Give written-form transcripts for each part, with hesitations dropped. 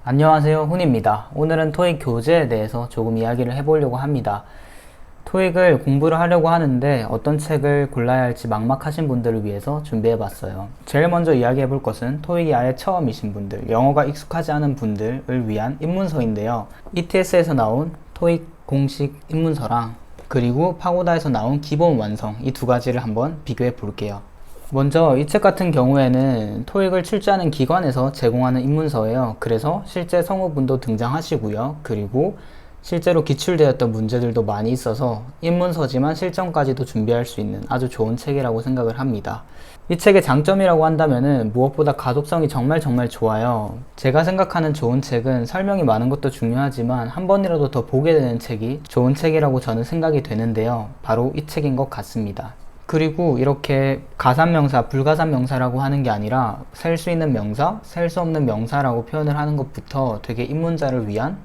안녕하세요, 훈입니다. 오늘은 토익 교재에 대해서 조금 이야기를 해보려고 합니다. 토익을 공부를 하려고 하는데 어떤 책을 골라야 할지 막막하신 분들을 위해서 준비해봤어요. 제일 먼저 이야기해볼 것은 토익이 아예 처음이신 분들, 영어가 익숙하지 않은 분들을 위한 입문서인데요. ETS에서 나온 토익 공식 입문서랑 그리고 파고다에서 나온 기본 완성, 이 두 가지를 한번 비교해 볼게요. 먼저 이 책 같은 경우에는 토익을 출제하는 기관에서 제공하는 입문서예요. 그래서 실제 성우분도 등장하시고요. 그리고 실제로 기출되었던 문제들도 많이 있어서 입문서지만 실전까지도 준비할 수 있는 아주 좋은 책이라고 생각을 합니다. 이 책의 장점이라고 한다면은 무엇보다 가독성이 정말 좋아요. 제가 생각하는 좋은 책은 설명이 많은 것도 중요하지만 한 번이라도 더 보게 되는 책이 좋은 책이라고 저는 생각이 되는데요. 바로 이 책인 것 같습니다. 그리고 이렇게 가산명사, 불가산명사라고 하는 게 아니라 셀 수 있는 명사, 셀 수 없는 명사라고 표현을 하는 것부터 되게 입문자를 위한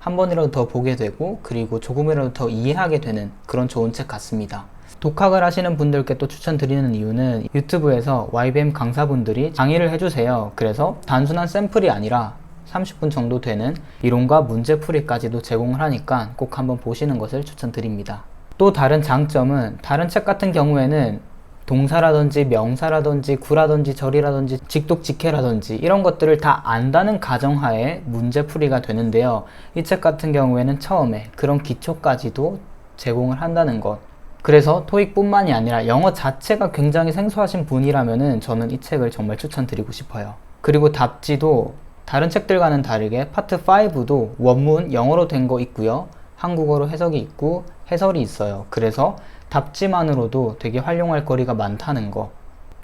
한 번이라도 더 보게 되고 그리고 조금이라도 더 이해하게 되는 그런 좋은 책 같습니다. 독학을 하시는 분들께 또 추천드리는 이유는 유튜브에서 YBM 강사분들이 강의를 해주세요. 그래서 단순한 샘플이 아니라 30분 정도 되는 이론과 문제풀이까지도 제공을 하니까 꼭 한번 보시는 것을 추천드립니다. 또 다른 장점은 다른 책 같은 경우에는 동사라든지 명사라든지 구라든지 절이라든지 직독직해라든지 이런 것들을 다 안다는 가정하에 문제풀이가 되는데요. 이 책 같은 경우에는 처음에 그런 기초까지도 제공을 한다는 것. 그래서 토익뿐만이 아니라 영어 자체가 굉장히 생소하신 분이라면은 저는 이 책을 정말 추천드리고 싶어요. 그리고 답지도 다른 책들과는 다르게 파트 5도 원문 영어로 된 거 있고요. 한국어로 해석이 있고 해설이 있어요. 그래서 답지만으로도 되게 활용할 거리가 많다는 거.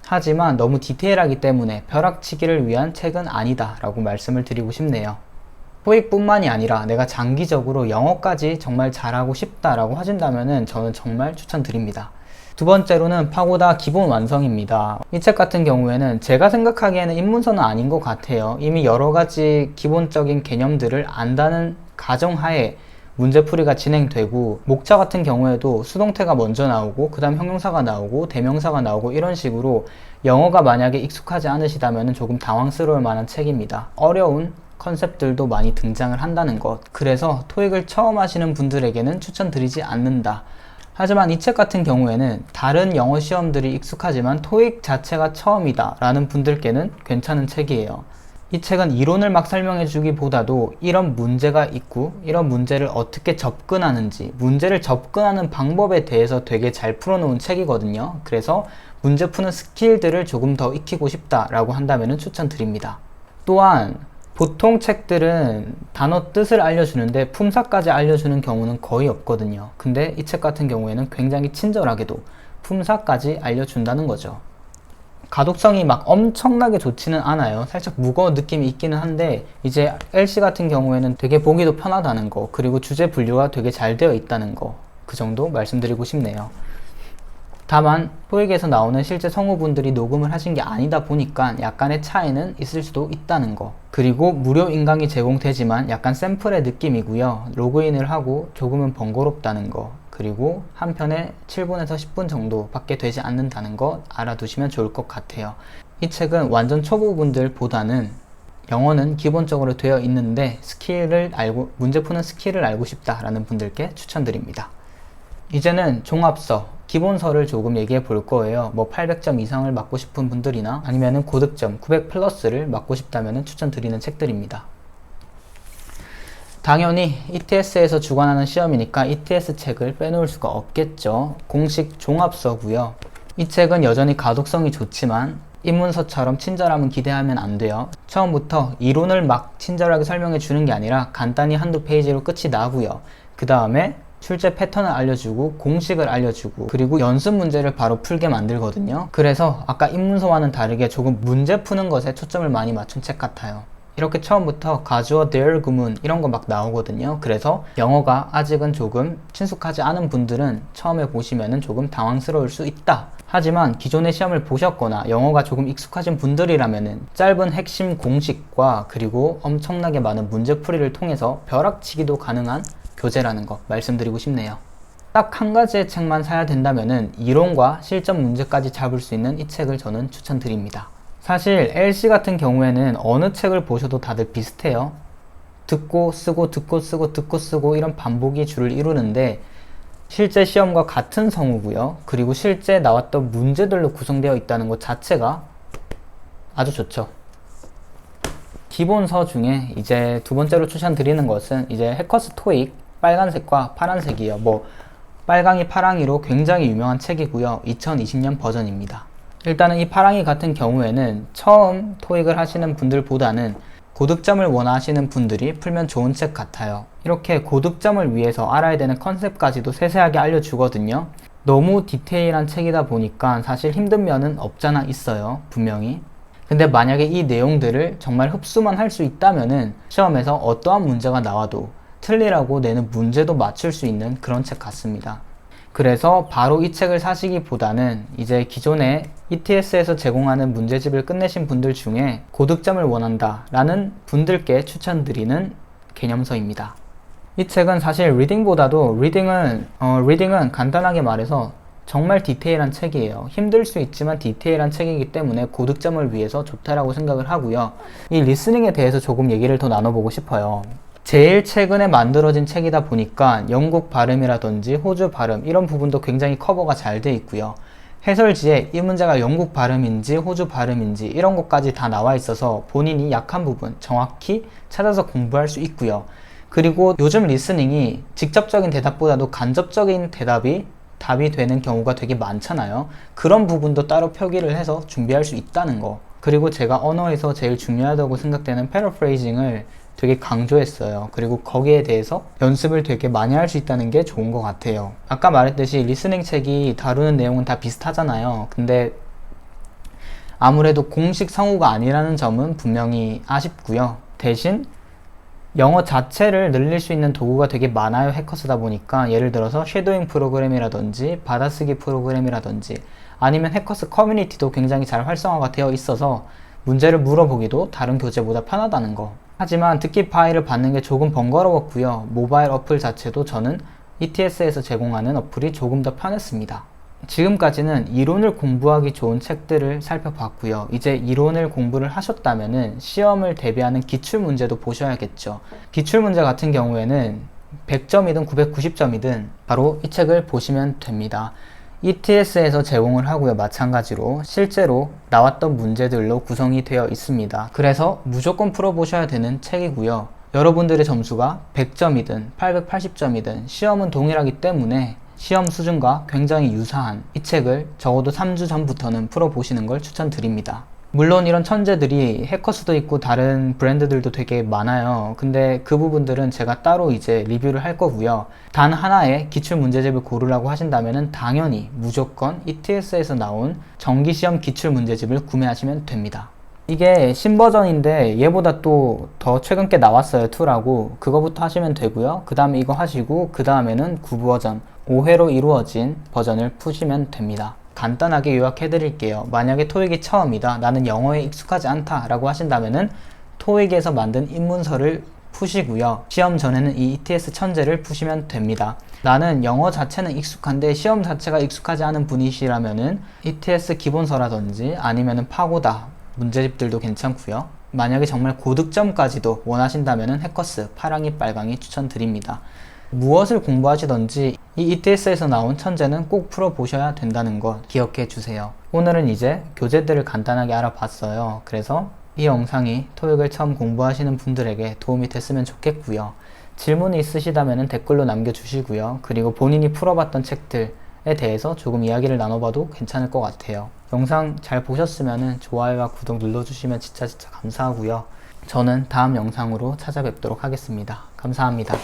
하지만 너무 디테일하기 때문에 벼락치기를 위한 책은 아니다 라고 말씀을 드리고 싶네요. 토익뿐만이 아니라 내가 장기적으로 영어까지 정말 잘하고 싶다라고 하신다면 저는 정말 추천드립니다. 두 번째로는 파고다 기본 완성입니다. 이 책 같은 경우에는 제가 생각하기에는 입문서는 아닌 것 같아요. 이미 여러 가지 기본적인 개념들을 안다는 가정하에 문제풀이가 진행되고 목차 같은 경우에도 수동태가 먼저 나오고 그 다음 형용사가 나오고 대명사가 나오고 이런 식으로 영어가 만약에 익숙하지 않으시다면 조금 당황스러울 만한 책입니다. 어려운 컨셉들도 많이 등장을 한다는 것. 그래서 토익을 처음 하시는 분들에게는 추천드리지 않는다. 하지만 이 책 같은 경우에는 다른 영어 시험들이 익숙하지만 토익 자체가 처음이다 라는 분들께는 괜찮은 책이에요. 이 책은 이론을 막 설명해 주기보다도 이런 문제가 있고 이런 문제를 어떻게 접근하는지 문제를 접근하는 방법에 대해서 되게 잘 풀어놓은 책이거든요. 그래서 문제 푸는 스킬들을 조금 더 익히고 싶다라고 한다면 추천드립니다. 또한 보통 책들은 단어 뜻을 알려주는데 품사까지 알려주는 경우는 거의 없거든요. 근데 이 책 같은 경우에는 굉장히 친절하게도 품사까지 알려준다는 거죠. 가독성이 막 엄청나게 좋지는 않아요. 살짝 무거운 느낌이 있기는 한데 이제 LC 같은 경우에는 되게 보기도 편하다는 거, 그리고 주제 분류가 되게 잘 되어 있다는 거, 그 정도 말씀드리고 싶네요. 다만 토익에서 나오는 실제 성우분들이 녹음을 하신 게 아니다 보니까 약간의 차이는 있을 수도 있다는 거. 그리고 무료 인강이 제공되지만 약간 샘플의 느낌이고요. 로그인을 하고 조금은 번거롭다는 거. 그리고 한 편에 7분에서 10분 정도 밖에 되지 않는다는 거 알아두시면 좋을 것 같아요. 이 책은 완전 초보분들보다는 영어는 기본적으로 되어 있는데 문제 푸는 스킬을 알고 싶다라는 분들께 추천드립니다. 이제는 종합서, 기본서를 조금 얘기해 볼 거예요. 뭐 800점 이상을 맞고 싶은 분들이나 아니면은 고득점 900 플러스를 맞고 싶다면 추천드리는 책들입니다. 당연히 ETS에서 주관하는 시험이니까 ETS 책을 빼놓을 수가 없겠죠. 공식 종합서고요. 이 책은 여전히 가독성이 좋지만 입문서처럼 친절함은 기대하면 안 돼요. 처음부터 이론을 막 친절하게 설명해 주는 게 아니라 간단히 한두 페이지로 끝이 나고요. 그 다음에 출제 패턴을 알려주고 공식을 알려주고 그리고 연습 문제를 바로 풀게 만들거든요. 그래서 아까 입문서와는 다르게 조금 문제 푸는 것에 초점을 많이 맞춘 책 같아요. 이렇게 처음부터 가주어, there, 구문 이런 거 막 나오거든요. 그래서 영어가 아직은 조금 친숙하지 않은 분들은 처음에 보시면은 조금 당황스러울 수 있다. 하지만 기존의 시험을 보셨거나 영어가 조금 익숙하신 분들이라면은 짧은 핵심 공식과 그리고 엄청나게 많은 문제풀이를 통해서 벼락치기도 가능한 교재라는 거 말씀드리고 싶네요. 딱 한 가지의 책만 사야 된다면은 이론과 실전 문제까지 잡을 수 있는 이 책을 저는 추천드립니다. 사실 LC 같은 경우에는 어느 책을 보셔도 다들 비슷해요. 듣고 쓰고 듣고 쓰고 듣고 쓰고 이런 반복이 주를 이루는데 실제 시험과 같은 성우고요. 그리고 실제 나왔던 문제들로 구성되어 있다는 것 자체가 아주 좋죠. 기본서 중에 이제 두 번째로 추천드리는 것은 이제 해커스 토익 빨간색과 파란색이에요. 뭐 빨강이 파랑이로 굉장히 유명한 책이고요. 2020년 버전입니다. 일단은 이 파랑이 같은 경우에는 처음 토익을 하시는 분들보다는 고득점을 원하시는 분들이 풀면 좋은 책 같아요. 이렇게 고득점을 위해서 알아야 되는 컨셉까지도 세세하게 알려주거든요. 너무 디테일한 책이다 보니까 사실 힘든 면은 없잖아 있어요. 분명히. 근데 만약에 이 내용들을 정말 흡수만 할 수 있다면은 시험에서 어떠한 문제가 나와도 틀리라고 내는 문제도 맞출 수 있는 그런 책 같습니다. 그래서 바로 이 책을 사시기보다는 이제 기존에 ETS에서 제공하는 문제집을 끝내신 분들 중에 고득점을 원한다 라는 분들께 추천드리는 개념서입니다. 이 책은 사실 리딩보다도 리딩은 간단하게 말해서 정말 디테일한 책이에요. 힘들 수 있지만 디테일한 책이기 때문에 고득점을 위해서 좋다라고 생각을 하고요. 이 리스닝에 대해서 조금 얘기를 더 나눠보고 싶어요. 제일 최근에 만들어진 책이다 보니까 영국 발음이라든지 호주 발음 이런 부분도 굉장히 커버가 잘 돼 있고요. 해설지에 이 문제가 영국 발음인지 호주 발음인지 이런 것까지 다 나와 있어서 본인이 약한 부분 정확히 찾아서 공부할 수 있고요. 그리고 요즘 리스닝이 직접적인 대답보다도 간접적인 답이 되는 경우가 되게 많잖아요. 그런 부분도 따로 표기를 해서 준비할 수 있다는 거. 그리고 제가 언어에서 제일 중요하다고 생각되는 패러프레이징을 되게 강조했어요. 그리고 거기에 대해서 연습을 되게 많이 할 수 있다는 게 좋은 것 같아요. 아까 말했듯이 리스닝 책이 다루는 내용은 다 비슷하잖아요. 근데 아무래도 공식 성우가 아니라는 점은 분명히 아쉽고요. 대신 영어 자체를 늘릴 수 있는 도구가 되게 많아요. 해커스다 보니까 예를 들어서 쉐도잉 프로그램이라든지 받아쓰기 프로그램이라든지 아니면 해커스 커뮤니티도 굉장히 잘 활성화가 되어 있어서 문제를 물어보기도 다른 교재보다 편하다는 거. 하지만 듣기 파일을 받는 게 조금 번거로웠고요. 모바일 어플 자체도 저는 ETS에서 제공하는 어플이 조금 더 편했습니다. 지금까지는 이론을 공부하기 좋은 책들을 살펴봤고요. 이제 이론을 공부를 하셨다면은 시험을 대비하는 기출문제도 보셔야겠죠. 기출문제 같은 경우에는 100점이든 990점이든 바로 이 책을 보시면 됩니다. ETS에서 제공을 하고요. 마찬가지로 실제로 나왔던 문제들로 구성이 되어 있습니다. 그래서 무조건 풀어보셔야 되는 책이고요. 여러분들의 점수가 100점이든 880점이든 시험은 동일하기 때문에 시험 수준과 굉장히 유사한 이 책을 적어도 3주 전부터는 풀어보시는 걸 추천드립니다. 물론 이런 천재들이 해커스도 있고 다른 브랜드들도 되게 많아요. 근데 그 부분들은 제가 따로 이제 리뷰를 할 거고요. 단 하나의 기출문제집을 고르라고 하신다면 당연히 무조건 ETS에서 나온 정기시험 기출문제집을 구매하시면 됩니다. 이게 신버전인데 얘보다 또 더 최근 게 나왔어요. 2라고. 그거부터 하시면 되고요. 그 다음에 이거 하시고 그 다음에는 9버전 5회로 이루어진 버전을 푸시면 됩니다. 간단하게 요약해 드릴게요. 만약에 토익이 처음이다, 나는 영어에 익숙하지 않다 라고 하신다면은 토익에서 만든 입문서를 푸시고요. 시험 전에는 이 ETS 천재를 푸시면 됩니다. 나는 영어 자체는 익숙한데 시험 자체가 익숙하지 않은 분이시라면은 ETS 기본서라든지 아니면은 파고다 문제집들도 괜찮고요. 만약에 정말 고득점까지도 원하신다면은 해커스 파랑이 빨강이 추천드립니다. 무엇을 공부하시던지 이 ETS에서 나온 천재는 꼭 풀어보셔야 된다는 거 기억해 주세요. 오늘은 이제 교재들을 간단하게 알아봤어요. 그래서 이 영상이 토익을 처음 공부하시는 분들에게 도움이 됐으면 좋겠고요. 질문이 있으시다면 댓글로 남겨주시고요. 그리고 본인이 풀어봤던 책들에 대해서 조금 이야기를 나눠봐도 괜찮을 것 같아요. 영상 잘 보셨으면 좋아요와 구독 눌러주시면 진짜 감사하고요. 저는 다음 영상으로 찾아뵙도록 하겠습니다. 감사합니다.